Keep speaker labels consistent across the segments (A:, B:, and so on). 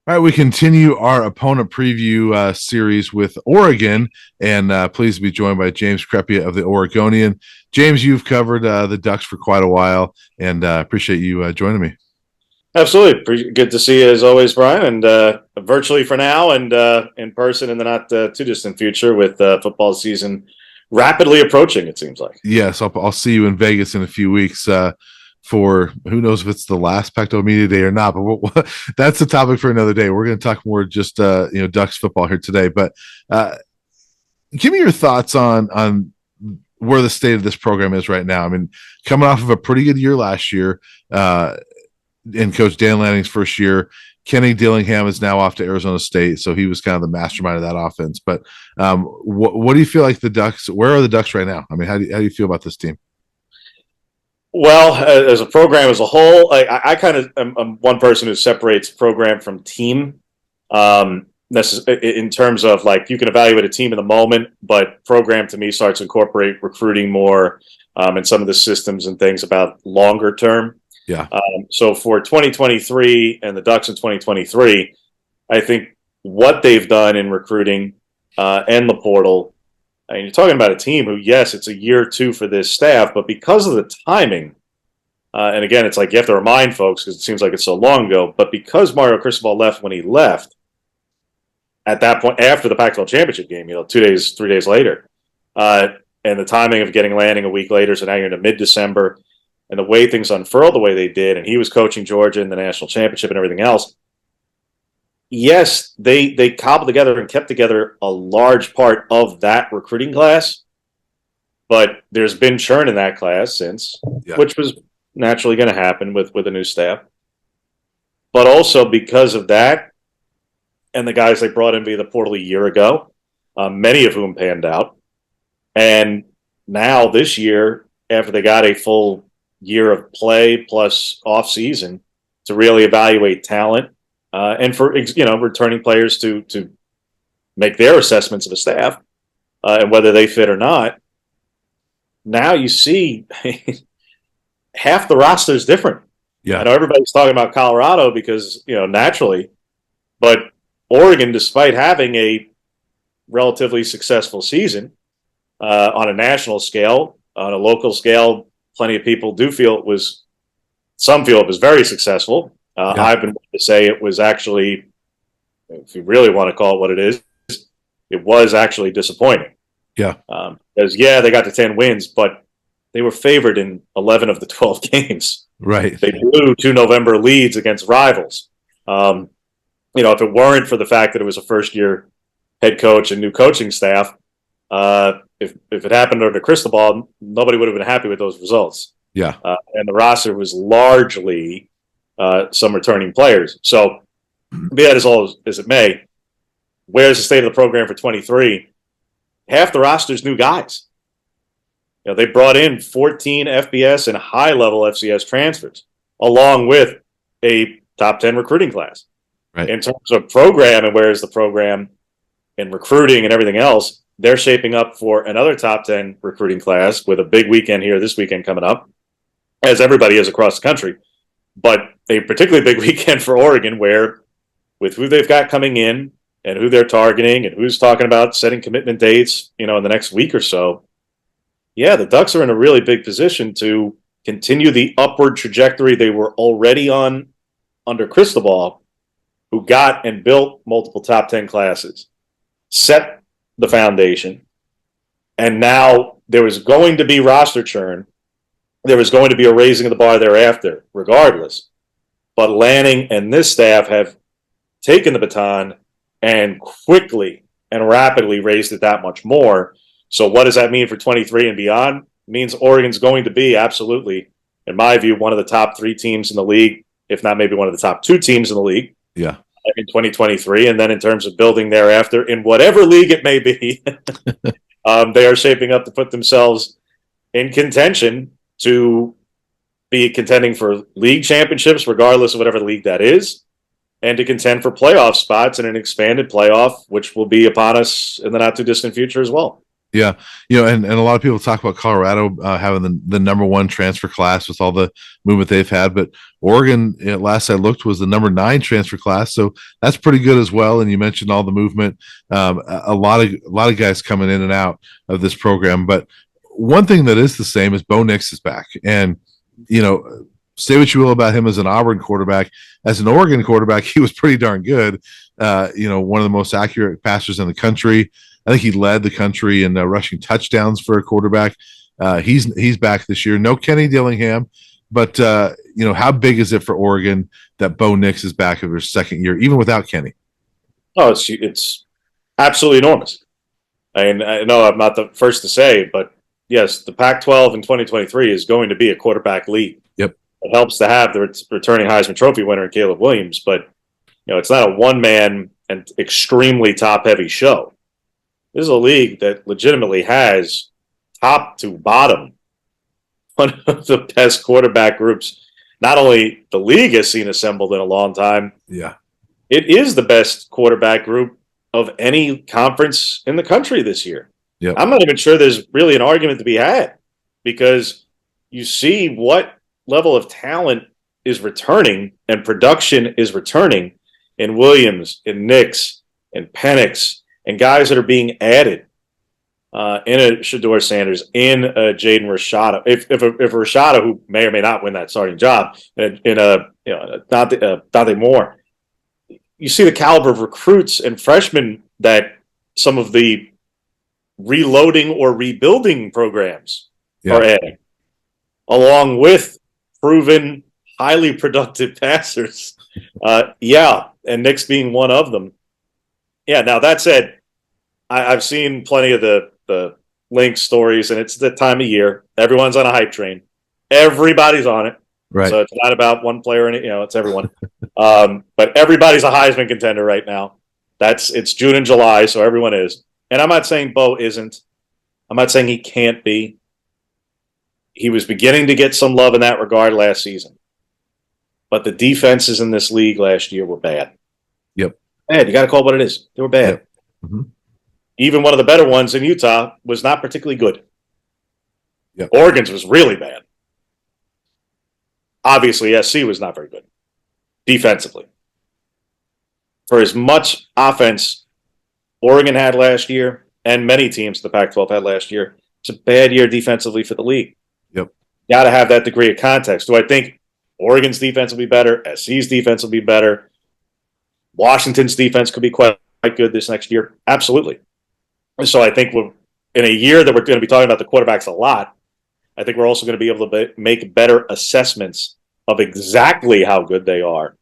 A: All right, we continue our opponent preview series with Oregon, and pleased to be joined by James Crepea of the Oregonian. James, you've covered the Ducks for quite a while, and appreciate you joining me.
B: Absolutely. Good to see you as always, Brian, and virtually for now and in person in the not too distant future with football season rapidly approaching, it seems like.
A: Yes, I'll see you in Vegas in a few weeks for who knows if it's the last Pecto Media Day or not, but that's the topic for another day. We're going to talk more just Ducks football here today, but give me your thoughts on where the state of this program is right now. I mean, coming off of a pretty good year last year, in Coach Dan Lanning's first year. Kenny Dillingham is now off to Arizona State, so he was kind of the mastermind of that offense. But what do you feel like the Ducks? Where are the Ducks right now? I mean, how do you feel about this team?
B: Well, as a program as a whole, I kind of am one person who separates program from team. In terms of like you can evaluate a team in the moment, but program to me starts to incorporate recruiting more and some of the systems and things about longer term.
A: Yeah.
B: So for 2023 and the Ducks in 2023, I think what they've done in recruiting and the portal, I mean, you're talking about a team who, yes, it's a year or two for this staff, but because of the timing, and again, it's like you have to remind folks because it seems like it's so long ago, but because Mario Cristobal left when he left, at that point, after the Pac-12 championship game, 3 days later, and the timing of getting Lanning a week later, so now you're into mid-December, and the way things unfurled the way they did, and he was coaching Georgia in the national championship and everything else, yes, they cobbled together and kept together a large part of that recruiting class, but there's been churn in that class since, which was naturally going to happen with a new staff. But also because of that, and the guys they brought in via the portal a year ago, many of whom panned out, and now this year, after they got a full year of play plus off season to really evaluate talent and for returning players to make their assessments of a staff and whether they fit or not. Now you see half the roster is different.
A: Yeah,
B: I know everybody's talking about Colorado because naturally, but Oregon, despite having a relatively successful season on a national scale, on a local scale, plenty of people do feel some feel it was very successful. I've been to say it was actually, if you really want to call it what it is, it was actually disappointing.
A: Yeah.
B: Because, they got the 10 wins, but they were favored in 11 of the 12 games.
A: Right.
B: They blew 2 November leads against rivals. If it weren't for the fact that it was a first-year head coach and new coaching staff, if it happened under Cristobal, nobody would have been happy with those results.
A: Yeah.
B: And the roster was largely some returning players. So, be that as it may, where's the state of the program for 23? Half the roster's new guys. They brought in 14 FBS and high-level FCS transfers, along with a top 10 recruiting class.
A: Right.
B: In terms of program and where is the program and recruiting and everything else, they're shaping up for another top 10 recruiting class with a big weekend here this weekend coming up, as everybody is across the country. But a particularly big weekend for Oregon where, with who they've got coming in and who they're targeting and who's talking about setting commitment dates, in the next week or so, the Ducks are in a really big position to continue the upward trajectory they were already on under Cristobal, who got and built multiple top 10 classes, set the foundation, and now there was going to be roster churn. There was going to be a raising of the bar thereafter, regardless. But Lanning and this staff have taken the baton and quickly and rapidly raised it that much more. So what does that mean for 23 and beyond? It means Oregon's going to be absolutely, in my view, one of the top 3 teams in the league, if not maybe one of the top 2 teams in the league.
A: Yeah.
B: In 2023, and then in terms of building thereafter in whatever league it may be, they are shaping up to put themselves in contention to be contending for league championships, regardless of whatever league that is, and to contend for playoff spots in an expanded playoff, which will be upon us in the not too distant future as well.
A: Yeah, and a lot of people talk about Colorado having the number one transfer class with all the movement they've had, but Oregon, last I looked, was the number 9 transfer class, so that's pretty good as well. And you mentioned all the movement, a lot of guys coming in and out of this program. But one thing that is the same is Bo Nix is back, and say what you will about him as an Auburn quarterback, as an Oregon quarterback, he was pretty darn good. One of the most accurate passers in the country. I think he led the country in rushing touchdowns for a quarterback. He's back this year. No Kenny Dillingham, but how big is it for Oregon that Bo Nix is back of his second year, even without Kenny?
B: Oh, it's absolutely enormous. I know I'm not the first to say, but yes, the Pac-12 in 2023 is going to be a quarterback league.
A: Yep,
B: it helps to have the returning Heisman Trophy winner Caleb Williams, but it's not a one-man and extremely top-heavy show. This is a league that legitimately has top to bottom one of the best quarterback groups not only the league has seen assembled in a long time.
A: Yeah,
B: it is the best quarterback group of any conference in the country this year.
A: Yep.
B: I'm not even sure there's really an argument to be had, because you see what level of talent is returning and production is returning in Williams, in Nix, in Penix, and guys that are being added in a Shedeur Sanders, in a Jaden Rashada. If Rashada, who may or may not win that starting job, in a Dante Moore, you see the caliber of recruits and freshmen that some of the reloading or rebuilding programs are adding, along with proven highly productive passers. And Nick's being one of them. Yeah, now that said, I've seen plenty of the link stories, and it's the time of year. Everyone's on a hype train. Everybody's on it.
A: Right.
B: So it's not about one player, and it's everyone. But everybody's a Heisman contender right now. It's June and July, so everyone is. And I'm not saying Bo isn't. I'm not saying he can't be. He was beginning to get some love in that regard last season. But the defenses in this league last year were bad.
A: Yep.
B: Bad. You got to call it what it is. They were bad.
A: Yep. Mm-hmm.
B: Even one of the better ones in Utah was not particularly good.
A: Yep.
B: Oregon's was really bad. Obviously, SC was not very good defensively. For as much offense Oregon had last year, and many teams the Pac-12 had last year, it's a bad year defensively for the league.
A: Yep.
B: Got to have that degree of context. Do I think Oregon's defense will be better? SC's defense will be better? Washington's defense could be quite good this next year? Absolutely. So I think in a year that we're going to be talking about the quarterbacks a lot, I think we're also going to be able to make better assessments of exactly how good they are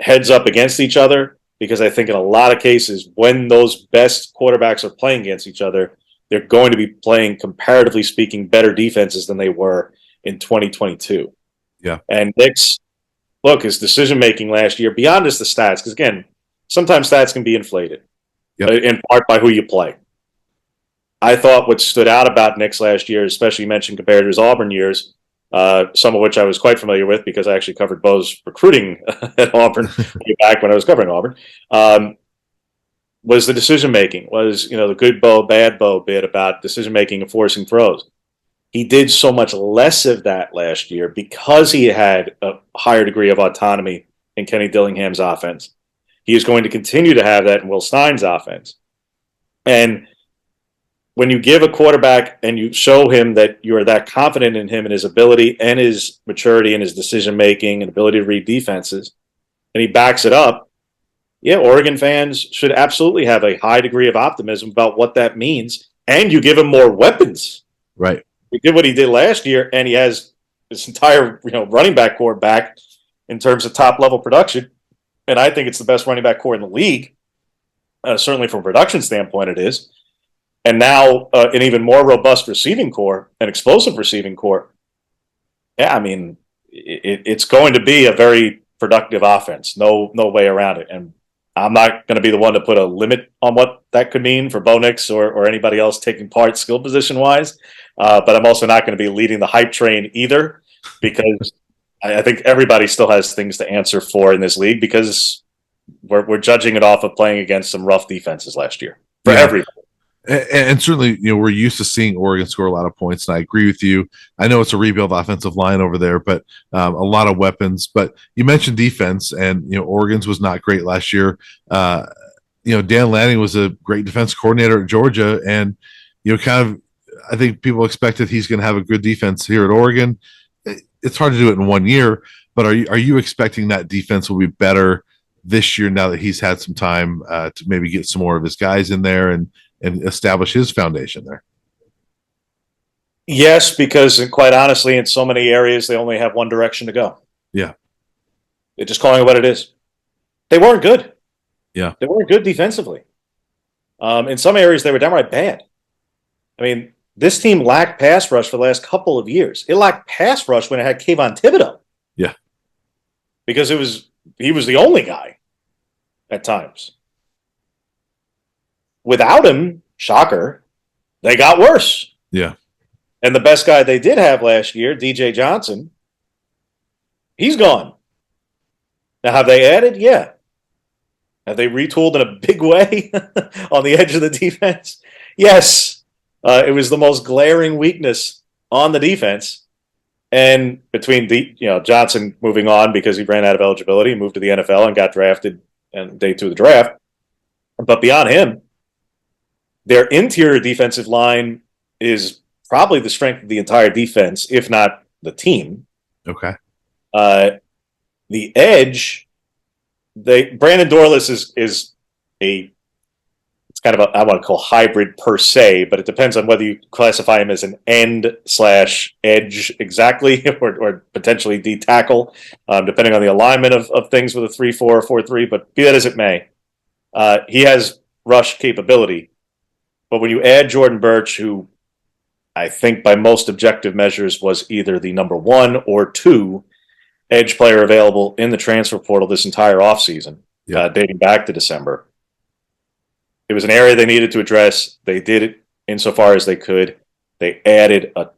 B: heads up against each other, because I think in a lot of cases, when those best quarterbacks are playing against each other, they're going to be playing, comparatively speaking, better defenses than they were in 2022.
A: Yeah.
B: And Nick's, his decision-making last year, beyond just the stats, because again, sometimes stats can be inflated, in part by who you play. I thought what stood out about Nick's last year, especially mentioned compared to his Auburn years, some of which I was quite familiar with because I actually covered Bo's recruiting at Auburn back when I was covering Auburn, was the decision-making, was the good Bo, bad Bo bit about decision-making and forcing throws. He did so much less of that last year because he had a higher degree of autonomy in Kenny Dillingham's offense. He is going to continue to have that in Will Stein's offense. And when you give a quarterback and you show him that you're that confident in him and his ability and his maturity and his decision-making and ability to read defenses, and he backs it up, Oregon fans should absolutely have a high degree of optimism about what that means. And you give him more weapons.
A: Right.
B: He did what he did last year, and he has this entire running back core back in terms of top-level production. And I think it's the best running back core in the league. Certainly from a production standpoint it is. And now an even more robust receiving core, an explosive receiving core. Yeah, I mean, it's going to be a very productive offense. No way around it. And I'm not going to be the one to put a limit on what that could mean for Bo Nix or anybody else taking part skill position-wise. But I'm also not going to be leading the hype train either, because I think everybody still has things to answer for in this league, because we're judging it off of playing against some rough defenses last year for everybody.
A: And certainly, we're used to seeing Oregon score a lot of points, and I agree with you. I know it's a rebuild offensive line over there, but a lot of weapons. But you mentioned defense, and Oregon's was not great last year. Dan Lanning was a great defense coordinator at Georgia, and kind of, I think people expected he's going to have a good defense here at Oregon. It's hard to do it in 1 year, but are you expecting that defense will be better this year now that he's had some time to maybe get some more of his guys in there and establish his foundation there?
B: Yes, because quite honestly, in so many areas, they only have one direction to go.
A: Yeah.
B: They're just calling it what it is. They weren't good.
A: Yeah.
B: They weren't good defensively. In some areas, they were downright bad. I mean, this team lacked pass rush for the last couple of years. It lacked pass rush when it had Kayvon Thibodeau.
A: Yeah.
B: Because he was the only guy at times. Without him, shocker, they got worse.
A: Yeah.
B: And the best guy they did have last year, DJ Johnson, he's gone. Now, have they added? Yeah. Have they retooled in a big way on the edge of the defense? Yes. It was the most glaring weakness on the defense. And between Johnson moving on because he ran out of eligibility, moved to the NFL and got drafted on day 2 of the draft. But beyond him, their interior defensive line is probably the strength of the entire defense, if not the team.
A: Okay.
B: The edge, Brandon Dorlus is it's kind of I want to call hybrid per se, but it depends on whether you classify him as an end/edge exactly, or potentially D tackle, depending on the alignment of things with a 3-4 or 4-3. But be that as it may, he has rush capability. But when you add Jordan Birch, who I think by most objective measures was either the number 1 or 2 edge player available in the transfer portal this entire offseason, dating back to December, it was an area they needed to address. They did it insofar as they could. They added a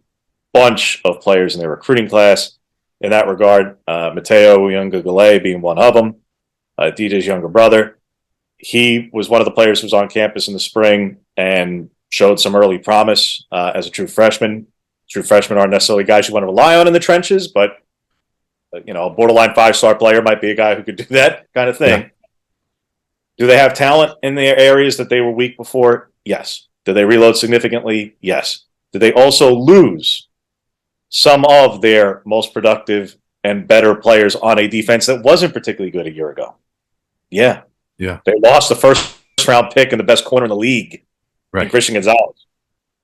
B: bunch of players in their recruiting class in that regard. Mateo Uyunglele being one of them, DJ's younger brother. He was one of the players who was on campus in the spring and showed some early promise as a true freshman. True freshmen aren't necessarily guys you want to rely on in the trenches, but a borderline 5-star player might be a guy who could do that kind of thing. Yeah. Do they have talent in the areas that they were weak before? Yes. Did they reload significantly? Yes. Did they also lose some of their most productive and better players on a defense that wasn't particularly good a year ago? Yeah.
A: Yeah.
B: They lost the first-round pick and the best corner in the league, right, Christian Gonzalez.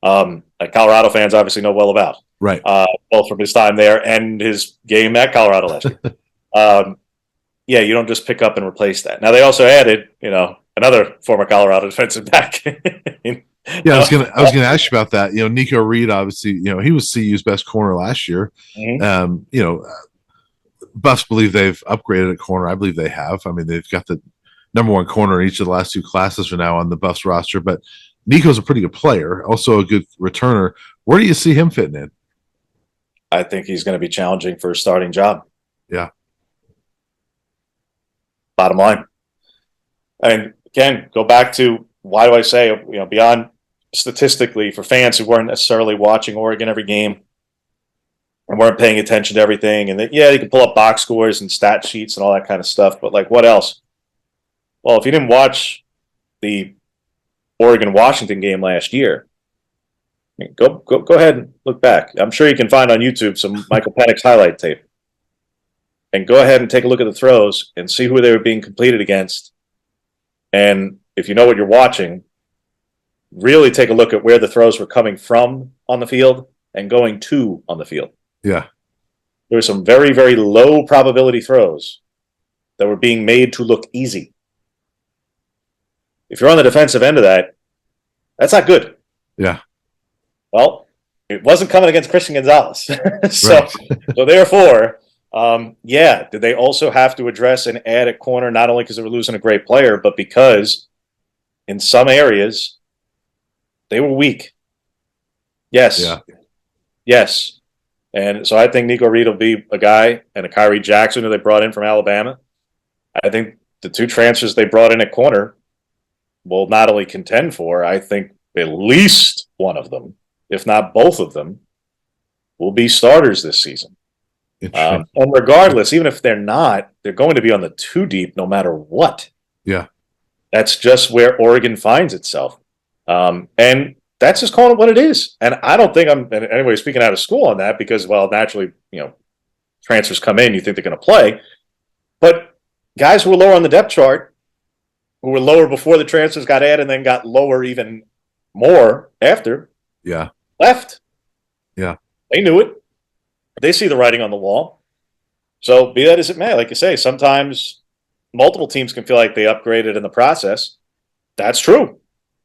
B: Colorado fans obviously know well about.
A: Right.
B: Both from his time there and his game at Colorado last year. You don't just pick up and replace that. Now they also added, another former Colorado defensive back.
A: I was gonna ask you about that. Nico Reed, obviously, he was CU's best corner last year. Mm-hmm. Buffs believe they've upgraded at corner. I believe they have. I mean, they've got the number 1 corner in each of the last 2 classes are now on the Buffs roster. But Nico's a pretty good player, also a good returner. Where do you see him fitting in?
B: I think he's going to be challenging for a starting job.
A: Yeah.
B: Bottom line. And again, go back to why do I say, beyond statistically for fans who weren't necessarily watching Oregon every game and weren't paying attention to everything. And that, you can pull up box scores and stat sheets and all that kind of stuff. But what else? Well, if you didn't watch the Oregon-Washington game last year, go ahead and look back. I'm sure you can find on YouTube some Michael Penix highlight tape. And go ahead and take a look at the throws and see who they were being completed against. And if you know what you're watching, really take a look at where the throws were coming from on the field and going to on the field.
A: Yeah.
B: There were some very, very low probability throws that were being made to look easy. If you're on the defensive end of that, that's not good.
A: Yeah.
B: Well, it wasn't coming against Christian Gonzalez. So therefore, did they also have to address and add at corner, not only because they were losing a great player, but because in some areas they were weak? Yes. Yeah. Yes. And so I think Nico Reed will be a guy, and a Kyrie Jackson who they brought in from Alabama. I think the 2 transfers they brought in at corner will not only contend for, I think at least one of them, if not both of them, will be starters this season. And regardless, even if they're not, they're going to be on the 2 deep no matter what.
A: Yeah.
B: That's just where Oregon finds itself. And that's just calling it what it is. And I don't think I'm, anyway, speaking out of school on that because, well, naturally, transfers come in, you think they're going to play. But guys who were lower on the depth chart, who were lower before the transfers got added and then got lower even more after, left.
A: Yeah.
B: They knew it. They see the writing on the wall. So be that as it may, like you say, sometimes multiple teams can feel like they upgraded in the process. That's true.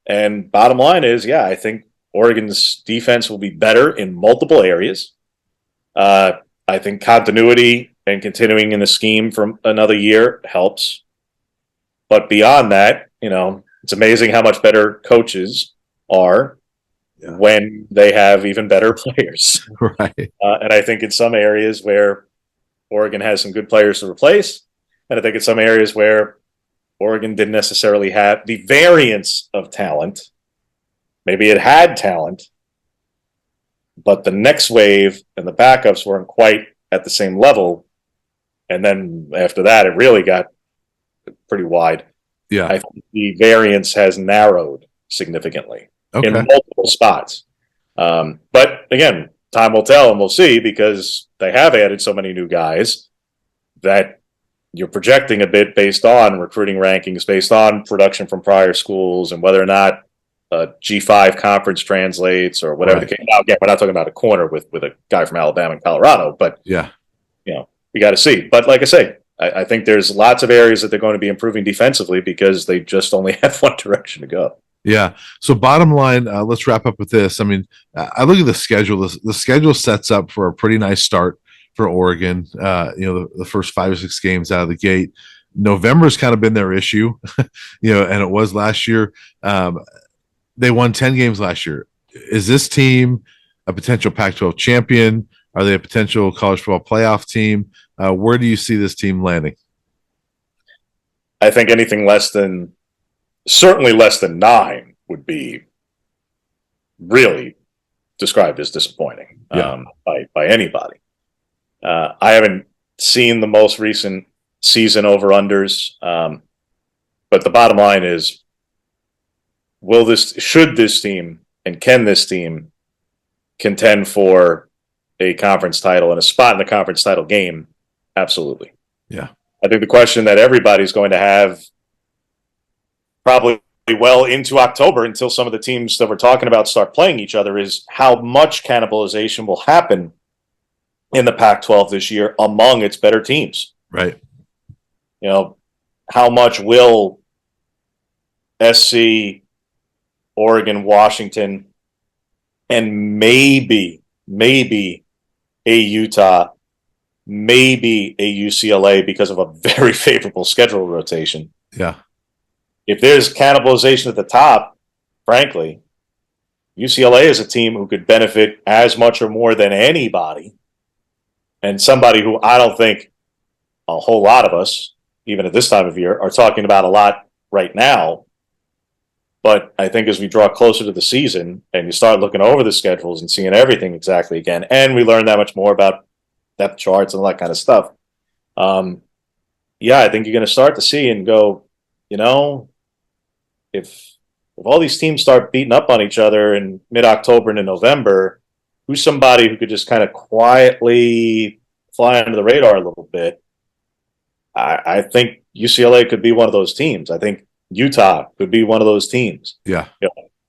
B: And bottom line is, I think Oregon's defense will be better in multiple areas. I think continuity and continuing in the scheme for another year helps. But beyond that, it's amazing how much better coaches are when they have even better players.
A: Right.
B: And I think in some areas where Oregon has some good players to replace, and I think in some areas where Oregon didn't necessarily have the variance of talent, maybe it had talent, but the next wave and the backups weren't quite at the same level. And then after that, it really got pretty wide.
A: Yeah.
B: I think the variance has narrowed significantly in multiple spots. But again, time will tell and we'll see because they have added so many new guys that you're projecting a bit based on recruiting rankings, based on production from prior schools and whether or not a G5 conference translates or whatever the case. Now, again, we're not talking about a corner with a guy from Alabama and Colorado, but we got to see. But like I say, I think there's lots of areas that they're going to be improving defensively because they just only have one direction to go.
A: Yeah. So bottom line, let's wrap up with this. I mean, I look at the schedule. The schedule sets up for a pretty nice start for Oregon. The first 5 or 6 games out of the gate. November's kind of been their issue, and it was last year. They won 10 games last year. Is this team a potential Pac-12 champion? Are they a potential college football playoff team? Where do you see this team landing?
B: I think anything certainly less than 9 would be really described as disappointing by anybody. I haven't seen the most recent season over-unders, but the bottom line is, should this team and can this team contend for a conference title and a spot in the conference title game? Absolutely.
A: Yeah.
B: I think the question that everybody's going to have probably well into October until some of the teams that we're talking about start playing each other is how much cannibalization will happen in the Pac-12 this year among its better teams.
A: Right.
B: How much will SC, Oregon, Washington, and maybe a Utah, maybe a UCLA because of a very favorable schedule rotation.
A: Yeah.
B: If there's cannibalization at the top, frankly, UCLA is a team who could benefit as much or more than anybody, and somebody who I don't think a whole lot of us, even at this time of year, are talking about a lot right now. But I think as we draw closer to the season and you start looking over the schedules and seeing everything exactly again, and we learn that much more about depth charts and all that kind of stuff, I think you're going to start to see and go, if all these teams start beating up on each other in mid-October and in November, who's somebody who could just kind of quietly fly under the radar a little bit? I think UCLA could be one of those teams. I think Utah could be one of those teams.
A: Yeah.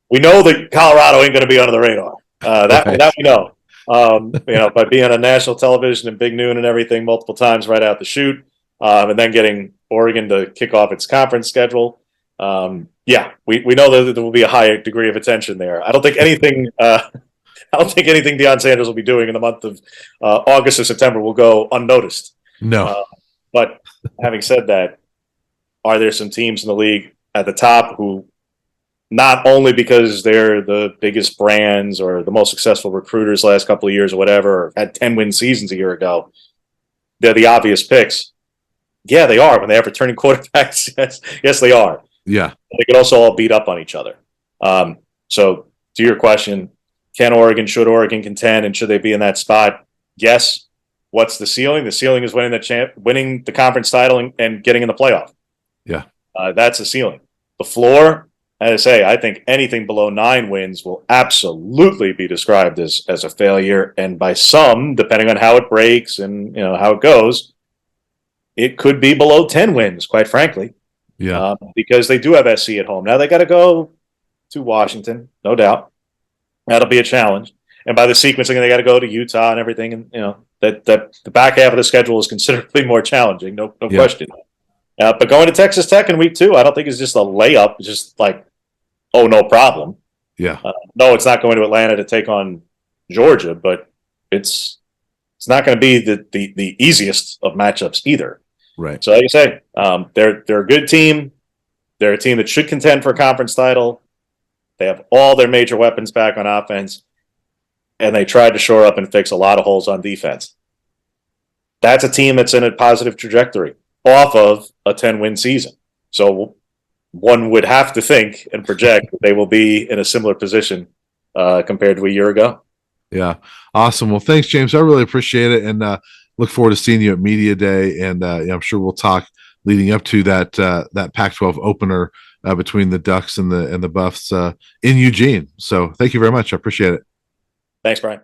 B: We know that Colorado ain't going to be under the radar. That we know. By being on national television and Big Noon and everything multiple times right out the chute, and then getting Oregon to kick off its conference schedule. We know that there will be a high degree of attention there. I don't think anything Deion Sanders will be doing in the month of August or September will go unnoticed.
A: No.
B: But having said that, are there some teams in the league at the top who, not only because they're the biggest brands or the most successful recruiters last couple of years or whatever, or had 10-win seasons a year ago, they're the obvious picks? Yeah, they are. When they have returning quarterbacks, yes, they are.
A: Yeah.
B: They could also all beat up on each other. So to your question, should Oregon contend, and should they be in that spot? Yes. What's the ceiling? The ceiling is winning the conference title and getting in the playoff.
A: Yeah.
B: That's the ceiling. The floor, as I say, I think anything below 9 wins will absolutely be described as a failure. And by some, depending on how it breaks and how it goes, it could be below 10 wins, quite frankly.
A: Yeah.
B: Because they do have SC at home. Now they got to go to Washington, no doubt. That'll be a challenge. And by the sequencing, they got to go to Utah and everything. And that the back half of the schedule is considerably more challenging, no question. But going to Texas Tech in week 2, I don't think it's just a layup. It's just like, oh, no problem.
A: Yeah.
B: No, it's not going to Atlanta to take on Georgia, but it's not going to be the easiest of matchups either.
A: Right.
B: So like I say, they're a good team. They're a team that should contend for a conference title. They have all their major weapons back on offense, and they tried to shore up and fix a lot of holes on defense. That's a team that's in a positive trajectory off of a 10-win season. So one would have to think and project that they will be in a similar position compared to a year ago.
A: Yeah. Awesome. Well, thanks, James. I really appreciate it, and look forward to seeing you at Media Day. And I'm sure we'll talk leading up to that Pac-12 opener between the Ducks and the Buffs in Eugene. So thank you very much. I appreciate it.
B: Thanks, Brian.